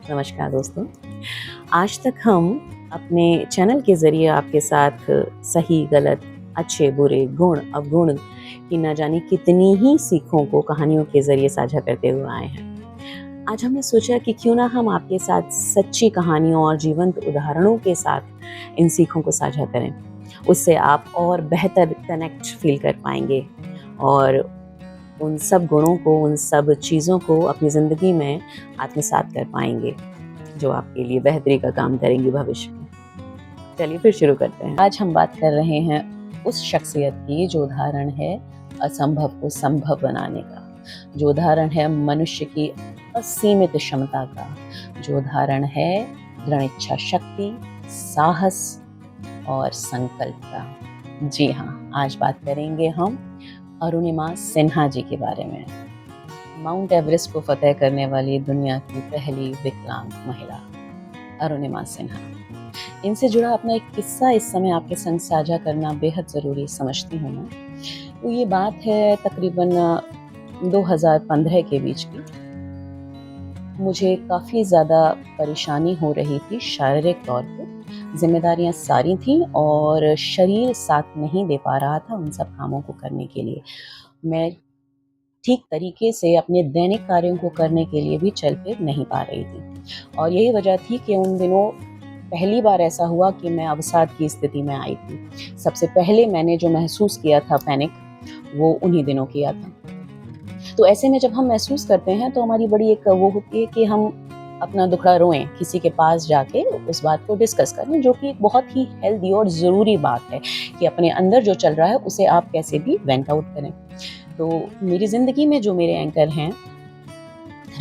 नमस्कार दोस्तों। आज तक हम अपने चैनल के ज़रिए आपके साथ सही, गलत, अच्छे, बुरे, गुण, अवगुण की न जाने कितनी ही सीखों को कहानियों के ज़रिए साझा करते हुए आए हैं। आज हमने सोचा कि क्यों ना हम आपके साथ सच्ची कहानियों और जीवंत उदाहरणों के साथ इन सीखों को साझा करें। उससे आप और बेहतर कनेक्ट फ़ील कर पाएँगे और उन सब गुणों को, उन सब चीज़ों को अपनी ज़िंदगी में आत्मसात कर पाएँगे, जो आपके लिए बेहतरी का काम करेंगी भविष्य में। चलिए फिर शुरू करते हैं। आज हम बात कर रहे हैं उस शख्सियत की जो उदाहरण है असंभव को संभव बनाने का, जो उदाहरण है मनुष्य की असीमित क्षमता का, जो उदाहरण है दृढ़ इच्छा शक्ति, साहस और संकल्प का। जी हाँ, आज बात करेंगे हम अरुणिमा सिन्हा जी के बारे में। माउंट एवरेस्ट को फतेह करने वाली दुनिया की पहली विकलांग महिला अरुणिमा सिन्हा। इनसे जुड़ा अपना एक किस्सा इस समय आपके संग साझा करना बेहद ज़रूरी समझती हूँ मैं। तो ये बात है तकरीबन 2015 के बीच की। मुझे काफ़ी ज़्यादा परेशानी हो रही थी शारीरिक तौर पे। जिम्मेदारियां सारी थीं और शरीर साथ नहीं दे पा रहा था उन सब कामों को करने के लिए। मैं ठीक तरीके से अपने दैनिक कार्यों को करने के लिए भी चल फिर नहीं पा रही थी और यही वजह थी कि उन दिनों पहली बार ऐसा हुआ कि मैं अवसाद की स्थिति में आई थी। सबसे पहले मैंने जो महसूस किया था पैनिक, वो उन्हीं दिनों किया था। तो ऐसे में जब हम महसूस करते हैं तो हमारी बड़ी एक वो होती है कि हम अपना दुखड़ा रोएं, किसी के पास जाके उस बात को डिस्कस करें, जो कि एक बहुत ही हेल्दी और ज़रूरी बात है कि अपने अंदर जो चल रहा है उसे आप कैसे भी वेंट आउट करें। तो मेरी ज़िंदगी में जो मेरे एंकर हैं,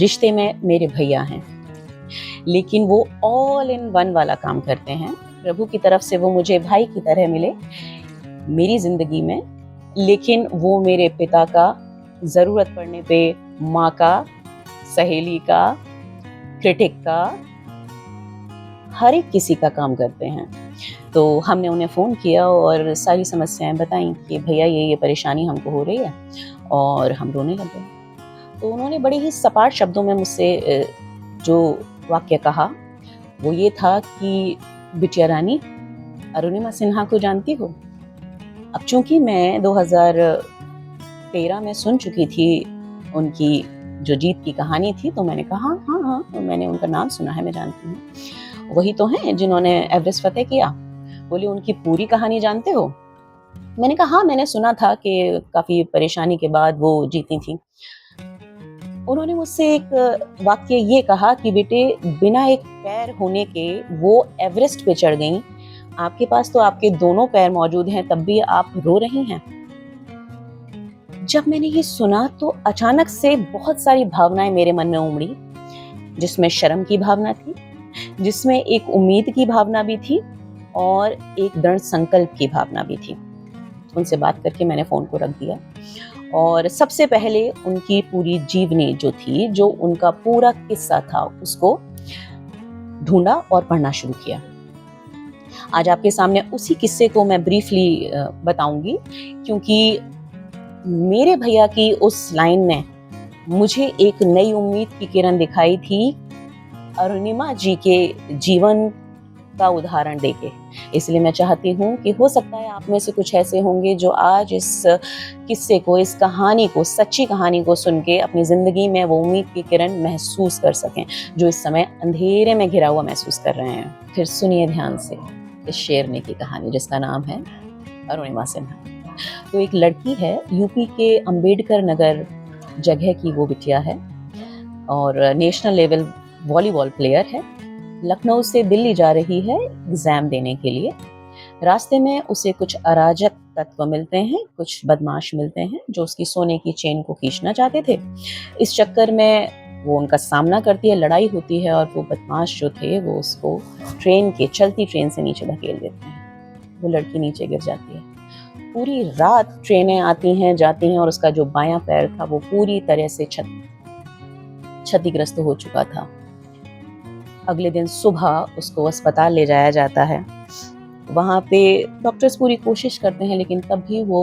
रिश्ते में मेरे भैया हैं, लेकिन वो ऑल इन वन वाला काम करते हैं। प्रभु की तरफ से वो मुझे भाई की तरह मिले मेरी ज़िंदगी में, लेकिन वो मेरे पिता का, ज़रूरत पड़ने पे माँ का, सहेली का, क्रिटिक का, हर एक किसी का काम करते हैं। तो हमने उन्हें फ़ोन किया और सारी समस्याएं बताई कि भैया ये परेशानी हमको हो रही है, और हम रोने लगे। तो उन्होंने बड़े ही सपाट शब्दों में मुझसे जो वाक्य कहा वो ये था कि बिटिया रानी, अरुणिमा सिन्हा को जानती हो? अब चूंकि मैं 2013 में सुन चुकी थी उनकी जो जीत की कहानी थी, तो मैंने कहा हाँ, मैंने उनका नाम सुना है, मैं जानती हूँ। वही तो हैं जिन्होंने एवरेस्ट फतेह किया। बोले उनकी पूरी कहानी जानते हो? मैंने कहा हाँ, मैंने सुना था कि काफ़ी परेशानी के बाद वो जीती थी। उन्होंने मुझसे एक वाक्य ये कहा कि बेटे, बिना एक पैर होने के वो एवरेस्ट पे चढ़ गईं। आपके पास तो आपके दोनों पैर मौजूद हैं, तब भी आप रो रही हैं। जब मैंने ये सुना तो अचानक से बहुत सारी भावनाएं मेरे मन में उमड़ी, जिसमें शर्म की भावना थी, जिसमें एक उम्मीद की भावना भी थी और एक दृढ़ संकल्प की भावना भी थी। उनसे बात करके मैंने फ़ोन को रख दिया और सबसे पहले उनकी पूरी जीवनी जो थी, जो उनका पूरा किस्सा था, उसको ढूंढा और पढ़ना शुरू किया। आज आपके सामने उसी किस्से को मैं ब्रीफली बताऊंगी, क्योंकि मेरे भैया की उस लाइन ने मुझे एक नई उम्मीद की किरण दिखाई थी अरुणिमा जी के जीवन का उदाहरण देके। इसलिए मैं चाहती हूँ कि हो सकता है आप में से कुछ ऐसे होंगे जो आज इस किस्से को, इस कहानी को, सच्ची कहानी को सुन के अपनी ज़िंदगी में वो उम्मीद की किरण महसूस कर सकें, जो इस समय अंधेरे में घिरा हुआ महसूस कर रहे हैं। फिर सुनिए ध्यान से इस शेरनी की कहानी, जिसका नाम है अरुणिमा सिन्हा। तो एक लड़की है, यूपी के अंबेडकर नगर जगह की वो बिटिया है और नेशनल लेवल वॉलीबॉल प्लेयर है। लखनऊ से दिल्ली जा रही है एग्ज़ाम देने के लिए। रास्ते में उसे कुछ अराजक तत्व मिलते हैं, कुछ बदमाश मिलते हैं जो उसकी सोने की चेन को खींचना चाहते थे। इस चक्कर में वो उनका सामना करती है, लड़ाई होती है और वो बदमाश जो थे वो उसको चलती ट्रेन से नीचे धकेल देते हैं। वो लड़की नीचे गिर जाती है। पूरी रात ट्रेनें आती हैं जाती हैं और उसका जो बायां पैर था वो पूरी तरह से क्षतिग्रस्त हो चुका था। अगले दिन सुबह उसको अस्पताल ले जाया जाता है। वहाँ पे डॉक्टर्स पूरी कोशिश करते हैं, लेकिन तब भी वो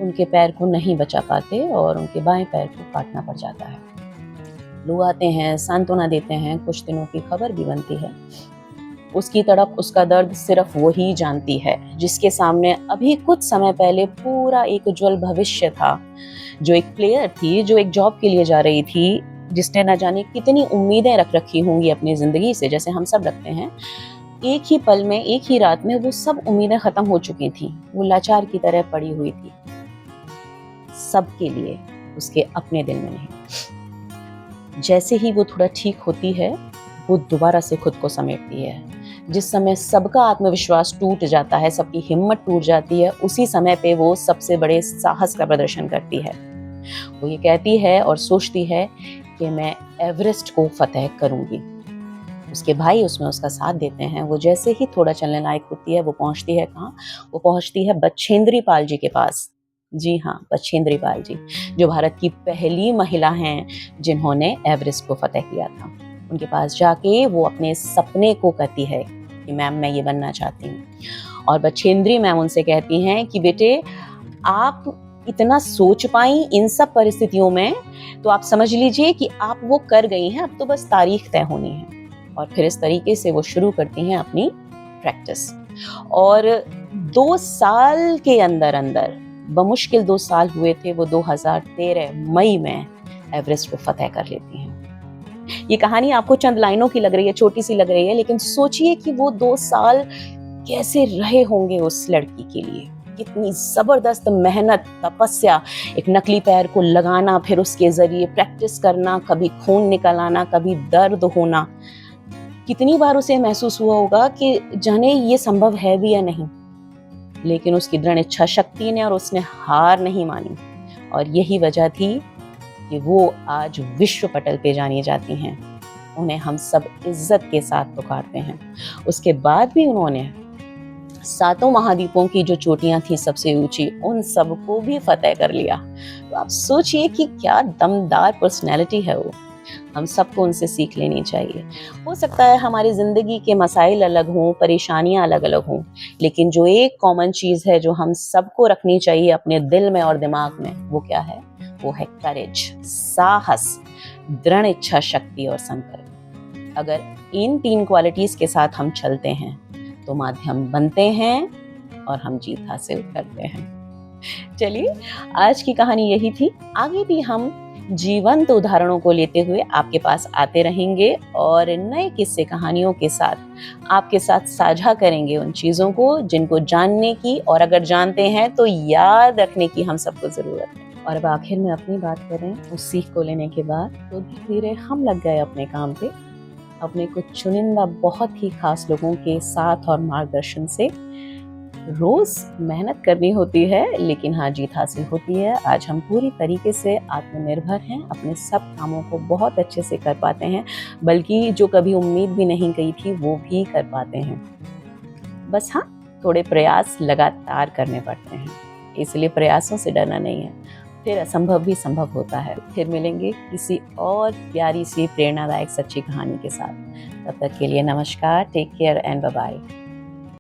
उनके पैर को नहीं बचा पाते और उनके बाएं पैर को काटना पड़ जाता है। लोग आते हैं, सांत्वना देते हैं, कुछ दिनों की खबर भी बनती है। उसकी तड़प, उसका दर्द सिर्फ वही जानती है, जिसके सामने अभी कुछ समय पहले पूरा एक उज्जवल भविष्य था। जो एक प्लेयर थी, जो एक जॉब के लिए जा रही थी, जिसने न जाने कितनी उम्मीदें रख रखी होंगी अपनी ज़िंदगी से, जैसे हम सब रखते हैं। एक ही पल में, एक ही रात में वो सब उम्मीदें खत्म हो चुकी थी। वो लाचार की तरह पड़ी हुई थी, सबके लिए, उसके अपने दिल में नहीं। जैसे ही वो थोड़ा ठीक होती है, वो दोबारा से खुद को समेटती है। जिस समय सबका आत्मविश्वास टूट जाता है, सबकी हिम्मत टूट जाती है, उसी समय पे वो सबसे बड़े साहस का प्रदर्शन करती है। वो ये कहती है और सोचती है कि मैं एवरेस्ट को फतेह करूंगी। उसके भाई उसमें उसका साथ देते हैं। वो जैसे ही थोड़ा चलने लायक होती है, वो पहुंचती है कहाँ? वो पहुंचती है बछेंद्री पाल जी के पास। जी हाँ, बछेंद्री पाल जी, जो भारत की पहली महिला हैं जिन्होंने एवरेस्ट को फतेह किया था। उनके पास जाके वो अपने सपने को कहती है कि मैम मैं ये बनना चाहती हूँ। और बछेंद्री मैम उनसे कहती हैं कि बेटे, आप इतना सोच पाई इन सब परिस्थितियों में, तो आप समझ लीजिए कि आप वो कर गई हैं, अब तो बस तारीख तय होनी है। और फिर इस तरीके से वो शुरू करती हैं अपनी प्रैक्टिस। और 2 साल के अंदर अंदर, बमुश्किल 2 साल हुए थे, वो 2013 मई में एवरेस्ट को फतेह कर लेती हैं। ये कहानी आपको चंद लाइनों की लग रही है, छोटी सी लग रही है, लेकिन सोचिए कि वो 2 साल कैसे रहे होंगे उस लड़की के लिए। कितनी जबरदस्त मेहनत, तपस्या, एक नकली पैर को लगाना, फिर उसके जरिए प्रैक्टिस करना, कभी खून निकल आना, कभी दर्द होना। कितनी बार उसे महसूस हुआ होगा कि जाने ये संभव है भी या नहीं, लेकिन उसकी दृढ़ इच्छा शक्ति ने और उसने हार नहीं मानी। और यही वजह थी कि वो आज विश्व पटल पे जानी जाती हैं। उन्हें हम सब इज्जत के साथ पुकारते हैं। उसके बाद भी उन्होंने 7 महाद्वीपों की जो चोटियां थी सबसे ऊंची, उन सबको भी फतेह कर लिया। तो आप सोचिए कि क्या दमदार पर्सनैलिटी है वो। हम सबको उनसे सीख लेनी चाहिए। हो सकता है हमारी जिंदगी के मसाइल अलग हों, परेशानियां अलग अलग हों, लेकिन जो एक कॉमन चीज है जो हम सबको रखनी चाहिए अपने दिल में और दिमाग में, वो क्या है? वो है करेज, साहस, दृढ़ इच्छा शक्ति और संकल्प। अगर इन 3 क्वालिटीज के साथ हम चलते हैं तो माध्यम बनते हैं और हम जीत हासिल करते हैं। चलिए, आज की कहानी यही थी। आगे भी हम जीवंत उदाहरणों को लेते हुए आपके पास आते रहेंगे और नए किस्से कहानियों के साथ आपके साथ साझा करेंगे उन चीज़ों को जिनको जानने की, और अगर जानते हैं तो याद रखने की हम सबको ज़रूरत है। और अब आखिर में अपनी बात करें, उस सीख को लेने के बाद तो धीरे हम लग गए अपने काम पे, अपने कुछ चुनिंदा बहुत ही खास लोगों के साथ और मार्गदर्शन से। रोज मेहनत करनी होती है, लेकिन हाँ, जीत हासिल होती है। आज हम पूरी तरीके से आत्मनिर्भर हैं, अपने सब कामों को बहुत अच्छे से कर पाते हैं, बल्कि जो कभी उम्मीद भी नहीं की थी वो भी कर पाते हैं। बस हाँ, थोड़े प्रयास लगातार करने पड़ते हैं, इसलिए प्रयासों से डरना नहीं है। फिर असंभव भी संभव होता है। फिर मिलेंगे किसी और प्यारी सी प्रेरणादायक सच्ची कहानी के साथ। तब तक के लिए नमस्कार, take care and bye bye.